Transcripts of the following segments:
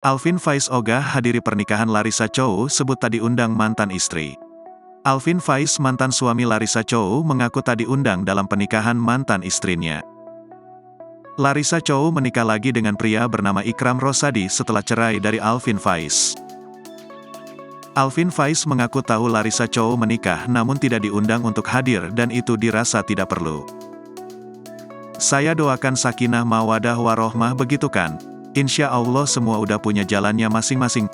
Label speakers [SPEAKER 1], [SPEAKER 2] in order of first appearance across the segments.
[SPEAKER 1] Alvin Faiz ogah hadiri pernikahan Larissa Chow sebut tak diundang mantan istri. Alvin Faiz mantan suami Larissa Chow mengaku tak diundang dalam pernikahan mantan istrinya. Larissa Chow menikah lagi dengan pria bernama Ikram Rosadi setelah cerai dari Alvin Faiz. Alvin Faiz mengaku tahu Larissa Chow menikah namun tidak diundang untuk hadir dan itu dirasa tidak perlu. Saya doakan sakinah mawadah warohmah begitu kan? Insya Allah semua udah punya jalannya masing-masing.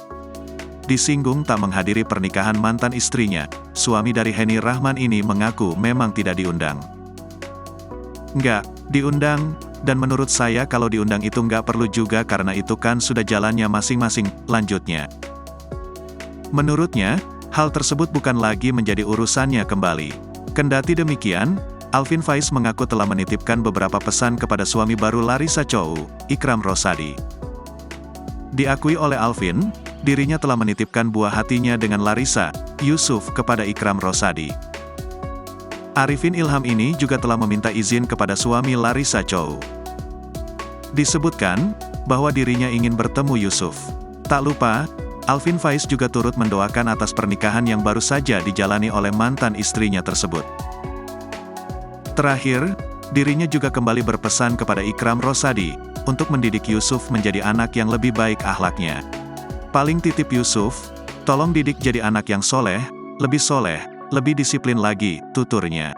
[SPEAKER 1] Disinggung tak menghadiri pernikahan mantan istrinya, suami dari Henny Rahman ini mengaku memang tidak diundang. Nggak, diundang, dan menurut saya kalau diundang itu nggak perlu juga karena itu kan sudah jalannya masing-masing, lanjutnya. Menurutnya, hal tersebut bukan lagi menjadi urusannya kembali. Kendati demikian, Alvin Faiz mengaku telah menitipkan beberapa pesan kepada suami baru Larissa Chow, Ikram Rosadi. Diakui oleh Alvin, dirinya telah menitipkan buah hatinya dengan Larissa, Yusuf kepada Ikram Rosadi. Arifin Ilham ini juga telah meminta izin kepada suami Larissa Chow. Disebutkan, bahwa dirinya ingin bertemu Yusuf. Tak lupa, Alvin Faiz juga turut mendoakan atas pernikahan yang baru saja dijalani oleh mantan istrinya tersebut. Terakhir, dirinya juga kembali berpesan kepada Ikram Rosadi, untuk mendidik Yusuf menjadi anak yang lebih baik akhlaknya. Paling titip Yusuf, tolong didik jadi anak yang soleh, lebih disiplin lagi, tuturnya.